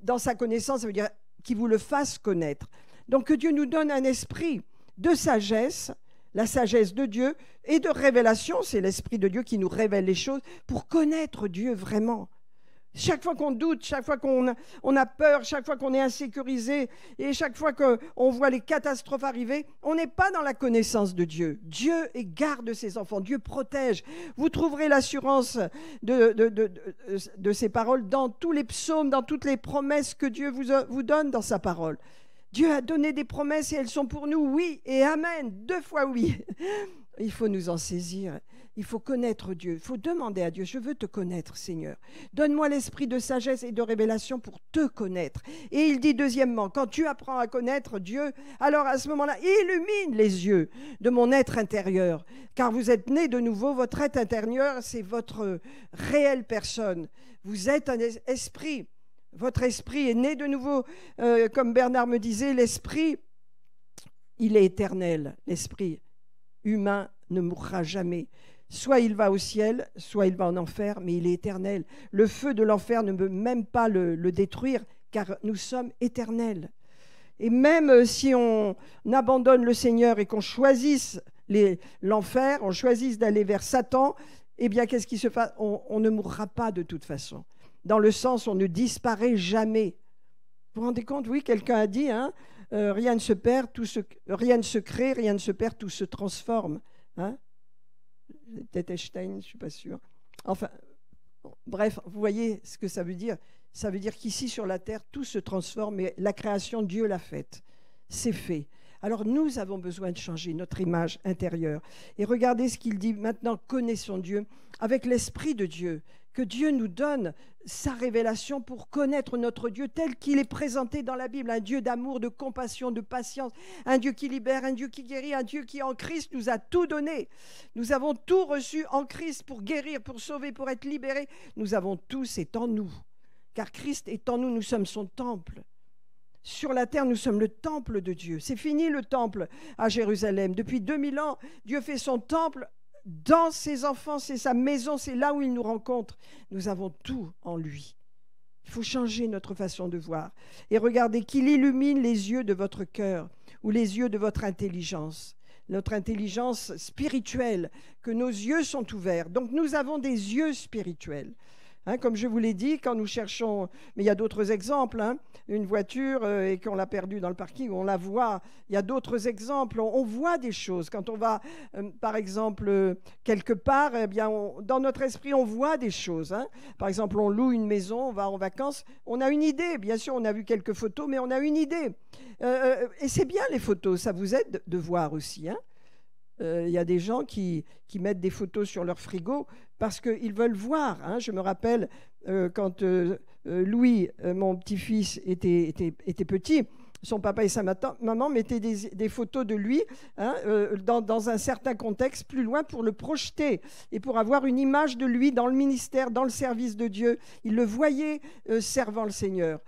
Dans sa connaissance, ça veut dire qu'il vous le fasse connaître. Donc, que Dieu nous donne un esprit de sagesse, la sagesse de Dieu, et de révélation, c'est l'Esprit de Dieu qui nous révèle les choses pour connaître Dieu vraiment. Chaque fois qu'on doute, chaque fois qu'on a peur, chaque fois qu'on est insécurisé et chaque fois qu'on voit les catastrophes arriver, on n'est pas dans la connaissance de Dieu. Dieu garde ses enfants, Dieu protège. Vous trouverez l'assurance de ces paroles dans tous les psaumes, dans toutes les promesses que Dieu vous donne dans sa parole. Dieu a donné des promesses et elles sont pour nous, oui et amen, 2 fois oui. Il faut nous en saisir, il faut connaître Dieu, il faut demander à Dieu, je veux te connaître Seigneur. Donne-moi l'esprit de sagesse et de révélation pour te connaître. Et il dit deuxièmement, quand tu apprends à connaître Dieu, alors à ce moment-là, illumine les yeux de mon être intérieur. Car vous êtes nés de nouveau, votre être intérieur, c'est votre réelle personne. Vous êtes un esprit. Votre esprit est né de nouveau, comme Bernard me disait, l'esprit, il est éternel. L'esprit humain ne mourra jamais. Soit il va au ciel, soit il va en enfer, mais il est éternel. Le feu de l'enfer ne peut même pas le détruire, car nous sommes éternels. Et même si on abandonne le Seigneur et qu'on choisisse l'enfer, on choisisse d'aller vers Satan, eh bien, qu'est-ce qui se passe ? On ne mourra pas de toute façon. Dans le sens, on ne disparaît jamais. Vous vous rendez compte ? Oui, quelqu'un a dit, rien ne se perd, rien ne se crée, rien ne se perd, tout se transforme. Peut-être Einstein, je ne suis pas sûre. Enfin, bref, vous voyez ce que ça veut dire ? Ça veut dire qu'ici, sur la terre, tout se transforme et la création, Dieu l'a faite. C'est fait. Alors, nous avons besoin de changer notre image intérieure. Et regardez ce qu'il dit maintenant, connaissons Dieu avec l'Esprit de Dieu. Que Dieu nous donne sa révélation pour connaître notre Dieu tel qu'il est présenté dans la Bible, un Dieu d'amour, de compassion, de patience, un Dieu qui libère, un Dieu qui guérit, un Dieu qui en Christ nous a tout donné. Nous avons tout reçu en Christ pour guérir, pour sauver, pour être libérés. Nous avons tout, c'est en nous. Car Christ est en nous, nous sommes son temple. Sur la terre, nous sommes le temple de Dieu. C'est fini le temple à Jérusalem. Depuis 2000 ans, Dieu fait son temple dans ses enfants, c'est sa maison, c'est là où il nous rencontre. Nous avons tout en lui. Il faut changer notre façon de voir. Et regardez qu'il illumine les yeux de votre cœur ou les yeux de votre intelligence. Notre intelligence spirituelle, que nos yeux sont ouverts. Donc nous avons des yeux spirituels. Comme je vous l'ai dit, quand nous cherchons, mais il y a d'autres exemples, une voiture et qu'on l'a perdue dans le parking, on la voit. Il y a d'autres exemples, on voit des choses. Quand on va, par exemple, quelque part, eh bien, dans notre esprit, on voit des choses. Par exemple, on loue une maison, on va en vacances, on a une idée. Bien sûr, on a vu quelques photos, mais on a une idée. Et c'est bien les photos, ça vous aide de voir aussi. Il y a des gens qui mettent des photos sur leur frigo parce qu'ils veulent voir. Je me rappelle quand Louis, mon petit-fils, était petit, son papa et sa maman mettaient des photos de lui dans un certain contexte plus loin pour le projeter et pour avoir une image de lui dans le ministère, dans le service de Dieu. Ils le voyaient servant le Seigneur.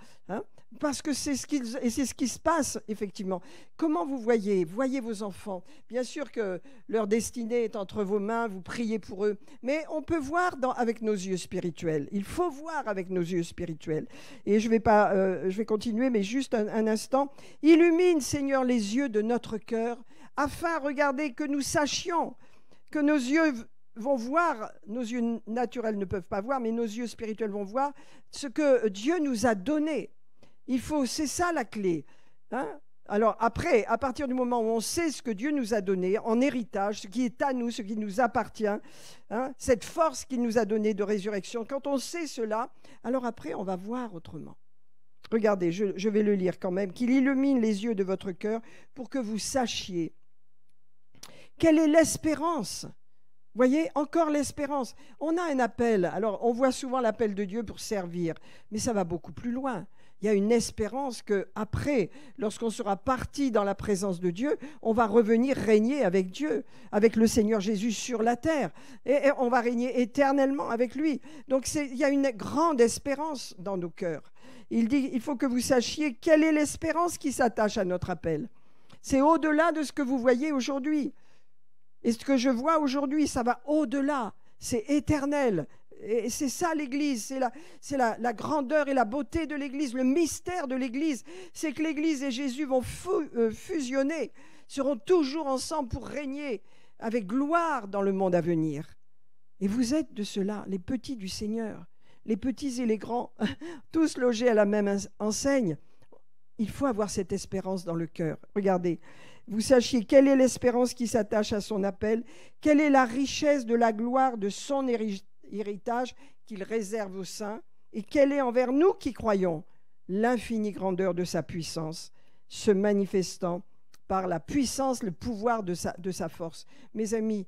Parce que c'est ce qui se passe, effectivement. Comment vous voyez vos enfants. Bien sûr que leur destinée est entre vos mains, vous priez pour eux. Mais on peut voir avec nos yeux spirituels. Il faut voir avec nos yeux spirituels. Et je vais continuer, mais juste un instant. Illumine, Seigneur, les yeux de notre cœur, afin, regardez, que nous sachions, que nos yeux vont voir, nos yeux naturels ne peuvent pas voir, mais nos yeux spirituels vont voir ce que Dieu nous a donné. C'est ça la clé. Alors après, à partir du moment où on sait ce que Dieu nous a donné en héritage, ce qui est à nous, ce qui nous appartient, hein, cette force qu'il nous a donnée de résurrection, quand on sait cela, alors après, on va voir autrement. Regardez, je vais le lire quand même. Qu'il illumine les yeux de votre cœur pour que vous sachiez quelle est l'espérance. Voyez, encore l'espérance. On a un appel. Alors, on voit souvent l'appel de Dieu pour servir, mais ça va beaucoup plus loin. Il y a une espérance qu'après, lorsqu'on sera parti dans la présence de Dieu, on va revenir régner avec Dieu, avec le Seigneur Jésus sur la terre. Et on va régner éternellement avec lui. Donc, il y a une grande espérance dans nos cœurs. Il dit, il faut que vous sachiez quelle est l'espérance qui s'attache à notre appel. C'est au-delà de ce que vous voyez aujourd'hui. Et ce que je vois aujourd'hui, ça va au-delà. C'est éternel. Et c'est ça l'Église, c'est la grandeur et la beauté de l'Église, le mystère de l'Église. C'est que l'Église et Jésus vont fusionner, seront toujours ensemble pour régner avec gloire dans le monde à venir. Et vous êtes de ceux-là, les petits du Seigneur, les petits et les grands, tous logés à la même enseigne. Il faut avoir cette espérance dans le cœur. Regardez, vous sachiez quelle est l'espérance qui s'attache à son appel, quelle est la richesse de la gloire de son héritage qu'il réserve aux saints, et quelle est envers nous qui croyons l'infinie grandeur de sa puissance, se manifestant par la puissance, le pouvoir de sa force. Mes amis,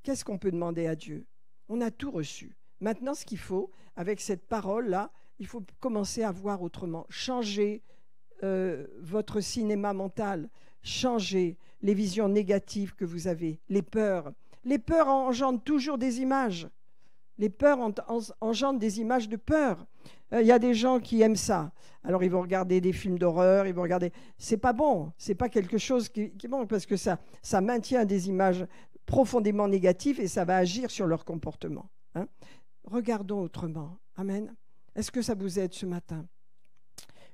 qu'est-ce qu'on peut demander à Dieu? On a tout reçu. Maintenant, ce qu'il faut, avec cette parole-là, il faut commencer à voir autrement, changer votre cinéma mental, changer les visions négatives que vous avez, les peurs. Les peurs engendrent toujours des images. Les peurs engendrent des images de peur. Il y a des gens qui aiment ça. Alors ils vont regarder des films d'horreur, ils vont regarder. C'est pas bon, c'est pas quelque chose qui est bon parce que ça maintient des images profondément négatives et ça va agir sur leur comportement. Hein. Regardons autrement. Amen. Est-ce que ça vous aide ce matin?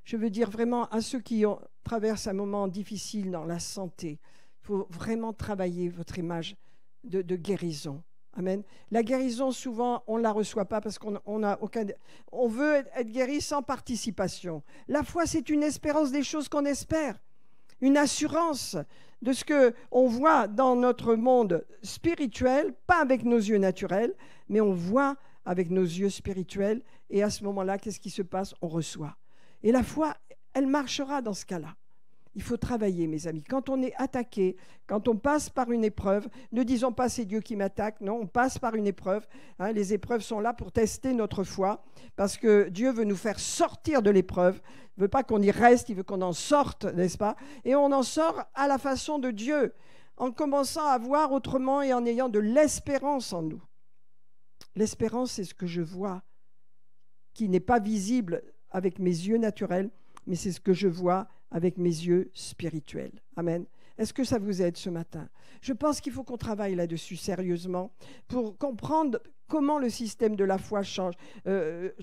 Je veux dire vraiment à ceux qui traversent un moment difficile dans la santé, il faut vraiment travailler votre image de guérison. Amen. La guérison, souvent, on ne la reçoit pas parce qu'on a aucun... On veut être guéri sans participation. La foi, c'est une espérance des choses qu'on espère, une assurance de ce qu'on voit dans notre monde spirituel, pas avec nos yeux naturels, mais on voit avec nos yeux spirituels. Et à ce moment-là, qu'est-ce qui se passe? On reçoit. Et la foi, elle marchera dans ce cas-là. Il faut travailler, mes amis. Quand on est attaqué, quand on passe par une épreuve, ne disons pas c'est Dieu qui m'attaque, non, on passe par une épreuve. Hein, les épreuves sont là pour tester notre foi, parce que Dieu veut nous faire sortir de l'épreuve. Il ne veut pas qu'on y reste, il veut qu'on en sorte, n'est-ce pas? Et on en sort à la façon de Dieu, en commençant à voir autrement et en ayant de l'espérance en nous. L'espérance, c'est ce que je vois, qui n'est pas visible avec mes yeux naturels, mais c'est ce que je vois avec mes yeux spirituels. Amen. Est-ce que ça vous aide ce matin? Je pense qu'il faut qu'on travaille là-dessus sérieusement pour comprendre comment le système de la foi change,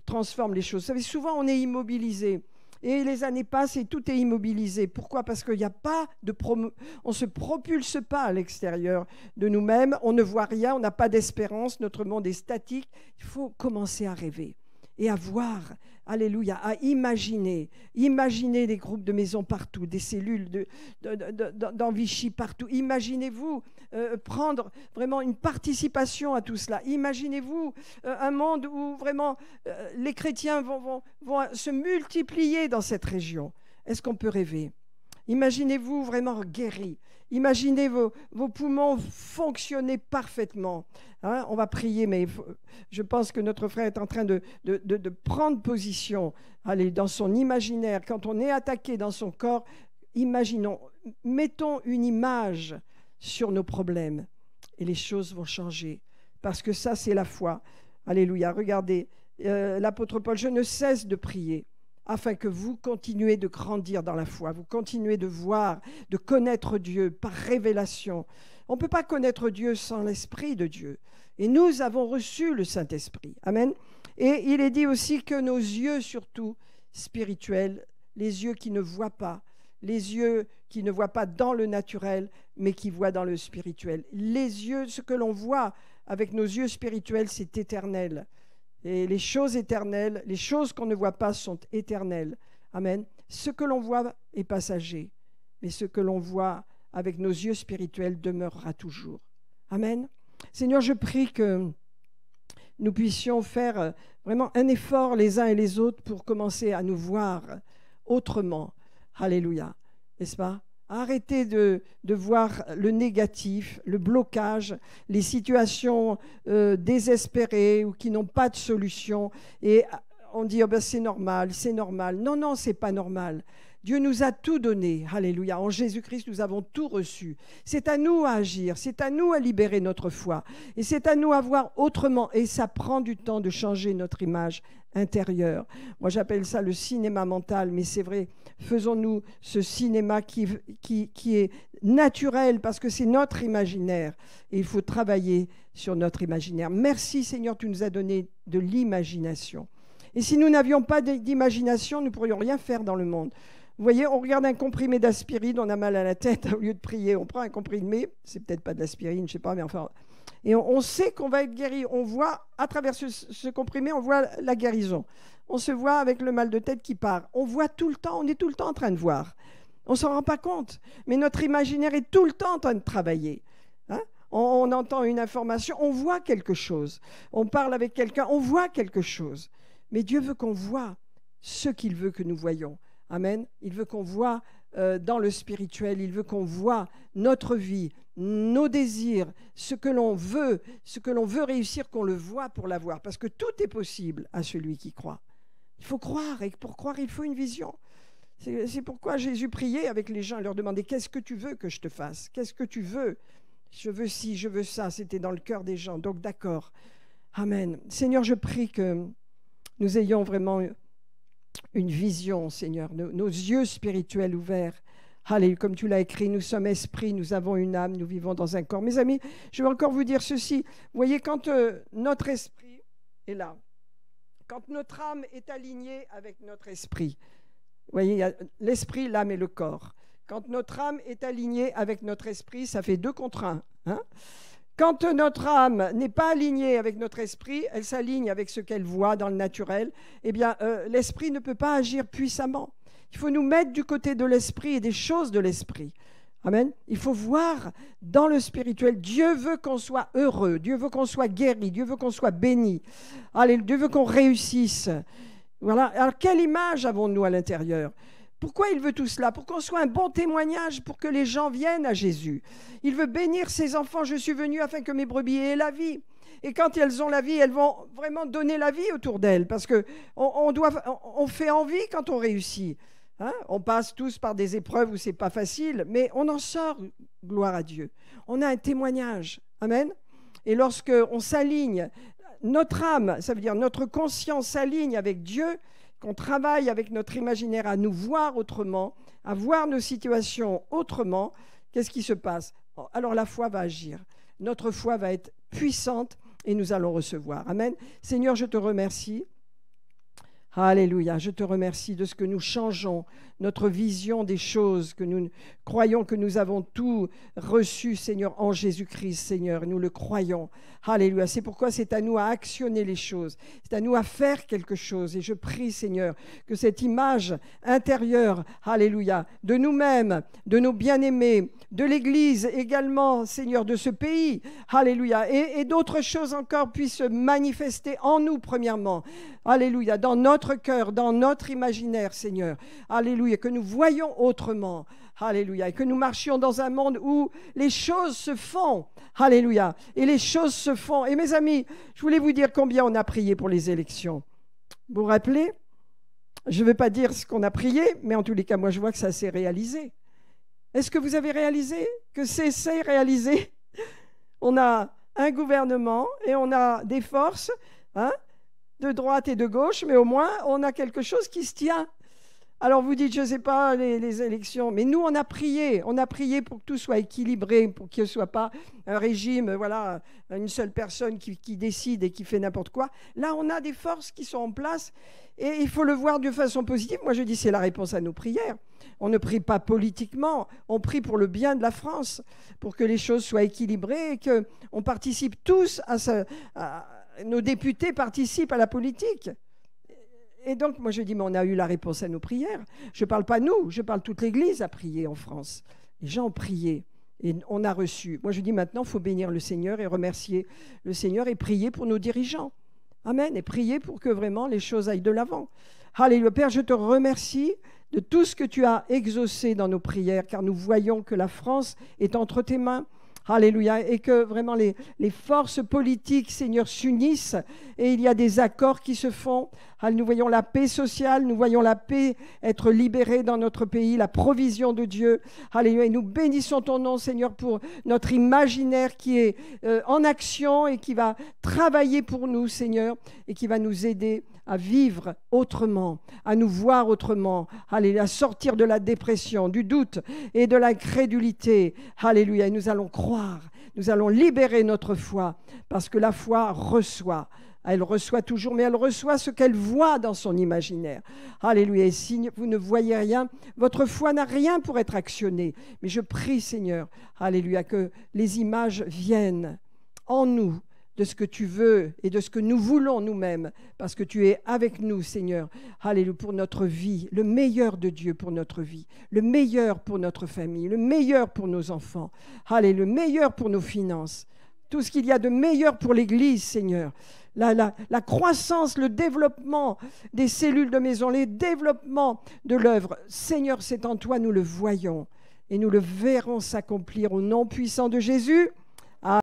transforme les choses. Vous savez, souvent on est immobilisé. Et les années passent et tout est immobilisé. Pourquoi? Parce qu'il n'y a pas de on ne se propulse pas à l'extérieur de nous-mêmes, on ne voit rien, on n'a pas d'espérance, notre monde est statique. Il faut commencer à rêver et à voir, alléluia, à imaginer des groupes de maisons partout, des cellules dans Vichy partout. Imaginez-vous prendre vraiment une participation à tout cela. Imaginez-vous un monde où vraiment les chrétiens vont se multiplier dans cette région. Est-ce qu'on peut rêver? Imaginez-vous vraiment guéri. Imaginez vos poumons fonctionner parfaitement. Hein, on va prier, mais je pense que notre frère est en train de prendre position. Allez, dans son imaginaire, quand on est attaqué dans son corps, imaginons, mettons une image sur nos problèmes et les choses vont changer. Parce que ça, c'est la foi. Alléluia. Regardez, l'apôtre Paul, je ne cesse de prier afin que vous continuez de grandir dans la foi, vous continuez de voir, de connaître Dieu par révélation. On ne peut pas connaître Dieu sans l'Esprit de Dieu. Et nous avons reçu le Saint-Esprit. Amen. Et il est dit aussi que nos yeux, surtout spirituels, les yeux qui ne voient pas, les yeux qui ne voient pas dans le naturel, mais qui voient dans le spirituel. Les yeux, ce que l'on voit avec nos yeux spirituels, c'est éternel. Et les choses éternelles, les choses qu'on ne voit pas sont éternelles. Amen. Ce que l'on voit est passager. mais ce que l'on voit avec nos yeux spirituels demeurera toujours. Amen. Seigneur, je prie que nous puissions faire vraiment un effort les uns et les autres pour commencer à nous voir autrement. Alléluia. N'est-ce pas? Arrêtez de voir le négatif, le blocage, les situations désespérées ou qui n'ont pas de solution. Et on dit, oh ben c'est normal, c'est normal. Non, non, c'est pas normal. Dieu nous a tout donné. Alléluia. En Jésus-Christ, nous avons tout reçu. C'est à nous à agir, c'est à nous à libérer notre foi. Et c'est à nous à voir autrement. Et ça prend du temps de changer notre image intérieure. Moi, j'appelle ça le cinéma mental, mais c'est vrai. Faisons-nous ce cinéma qui est naturel parce que c'est notre imaginaire. Et il faut travailler sur notre imaginaire. Merci Seigneur, tu nous as donné de l'imagination. Et si nous n'avions pas d'imagination, nous ne pourrions rien faire dans le monde. Vous voyez, on regarde un comprimé d'aspirine, on a mal à la tête, au lieu de prier, on prend un comprimé, c'est peut-être pas de l'aspirine, je ne sais pas, mais enfin... Et on sait qu'on va être guéri. On voit, à travers ce comprimé, on voit la guérison. On se voit avec le mal de tête qui part. On voit tout le temps, on est tout le temps en train de voir. On ne s'en rend pas compte. Mais notre imaginaire est tout le temps en train de travailler. Hein? On entend une information, on voit quelque chose. On parle avec quelqu'un, on voit quelque chose. Mais Dieu veut qu'on voit ce qu'il veut que nous voyions. Amen. Il veut qu'on voit dans le spirituel, il veut qu'on voit notre vie, nos désirs, ce que l'on veut réussir, qu'on le voit pour l'avoir. Parce que tout est possible à celui qui croit. Il faut croire, et pour croire, il faut une vision. C'est pourquoi Jésus priait avec les gens, il leur demandait « Qu'est-ce que tu veux que je te fasse? Qu'est-ce que tu veux? Je veux ci, je veux ça. » C'était dans le cœur des gens. Donc d'accord. Amen. Seigneur, je prie que nous ayons vraiment une vision, Seigneur, nos yeux spirituels ouverts. Allez, comme tu l'as écrit, nous sommes esprits, nous avons une âme, nous vivons dans un corps. Mes amis, je vais encore vous dire ceci. Vous voyez, quand notre esprit est là, quand notre âme est alignée avec notre esprit, vous voyez, il y a l'esprit, l'âme et le corps. Quand notre âme est alignée avec notre esprit, ça fait 2 contre 1. Hein? Quand notre âme n'est pas alignée avec notre esprit, elle s'aligne avec ce qu'elle voit dans le naturel, eh bien, l'esprit ne peut pas agir puissamment. Il faut nous mettre du côté de l'esprit et des choses de l'esprit. Amen. Il faut voir dans le spirituel. Dieu veut qu'on soit heureux. Dieu veut qu'on soit guéri. Dieu veut qu'on soit béni. Allez, Dieu veut qu'on réussisse. Voilà. Alors, quelle image avons-nous à l'intérieur ? Pourquoi il veut tout cela? Pour qu'on soit un bon témoignage, pour que les gens viennent à Jésus. Il veut bénir ses enfants. Je suis venu afin que mes brebis aient la vie. Et quand elles ont la vie, elles vont vraiment donner la vie autour d'elles. Parce qu'on fait envie quand on réussit. Hein? On passe tous par des épreuves où ce n'est pas facile, mais on en sort, gloire à Dieu. On a un témoignage. Amen. Et lorsqu'on s'aligne, notre âme, ça veut dire notre conscience s'aligne avec Dieu, qu'on travaille avec notre imaginaire à nous voir autrement, à voir nos situations autrement, qu'est-ce qui se passe? Alors la foi va agir. Notre foi va être puissante et nous allons recevoir. Amen. Seigneur, je te remercie. Alléluia, je te remercie de ce que nous changeons, notre vision des choses, que nous croyons que nous avons tout reçu, Seigneur, en Jésus-Christ, Seigneur, nous le croyons. Alléluia, c'est pourquoi c'est à nous à actionner les choses, c'est à nous à faire quelque chose. Et je prie, Seigneur, que cette image intérieure, alléluia, de nous-mêmes, de nos bien-aimés, de l'Église également, Seigneur, de ce pays, alléluia, et d'autres choses encore puissent se manifester en nous, premièrement, alléluia, dans notre cœur, dans notre imaginaire, Seigneur. Alléluia, que nous voyons autrement. Alléluia, et que nous marchions dans un monde où les choses se font. Alléluia, et les choses se font. Et mes amis, je voulais vous dire combien on a prié pour les élections. Vous vous rappelez? Je ne veux pas dire ce qu'on a prié, mais en tous les cas, moi, je vois que ça s'est réalisé. Est-ce que vous avez réalisé que c'est réalisé? On a un gouvernement et on a des forces, hein, de droite et de gauche, mais au moins, on a quelque chose qui se tient. Alors, vous dites, je ne sais pas, les élections, mais nous, on a prié pour que tout soit équilibré, pour qu'il ne soit pas un régime, voilà, une seule personne qui décide et qui fait n'importe quoi. Là, on a des forces qui sont en place et il faut le voir de façon positive. Moi, je dis, c'est la réponse à nos prières. On ne prie pas politiquement, on prie pour le bien de la France, pour que les choses soient équilibrées et qu'on participe tous nos députés participent à la politique. Et donc, moi, je dis, mais on a eu la réponse à nos prières. Je ne parle pas nous, je parle toute l'Église a prié en France. Les gens ont prié et on a reçu. Moi, je dis, maintenant, il faut bénir le Seigneur et remercier le Seigneur et prier pour nos dirigeants. Amen. Et prier pour que vraiment les choses aillent de l'avant. Alléluia. Père, je te remercie de tout ce que tu as exaucé dans nos prières, car nous voyons que la France est entre tes mains. Alléluia. Et que vraiment les forces politiques, Seigneur, s'unissent et il y a des accords qui se font. Nous voyons la paix sociale, nous voyons la paix être libérée dans notre pays, la provision de Dieu. Alléluia. Et nous bénissons ton nom, Seigneur, pour notre imaginaire qui est en action et qui va travailler pour nous, Seigneur, et qui va nous aider à vivre autrement, à nous voir autrement, alléluia, à sortir de la dépression, du doute et de l'incrédulité. Alléluia, et nous allons croire, nous allons libérer notre foi, parce que la foi reçoit. Elle reçoit toujours, mais elle reçoit ce qu'elle voit dans son imaginaire. Alléluia, et si vous ne voyez rien, votre foi n'a rien pour être actionnée. Mais je prie, Seigneur, alléluia, que les images viennent en nous, de ce que tu veux et de ce que nous voulons nous-mêmes, parce que tu es avec nous, Seigneur. Alléluia, pour notre vie, le meilleur de Dieu pour notre vie, le meilleur pour notre famille, le meilleur pour nos enfants, alléluia, le meilleur pour nos finances, tout ce qu'il y a de meilleur pour l'Église, Seigneur. La croissance, le développement des cellules de maison, les développements de l'œuvre. Seigneur, c'est en toi, nous le voyons et nous le verrons s'accomplir au nom puissant de Jésus.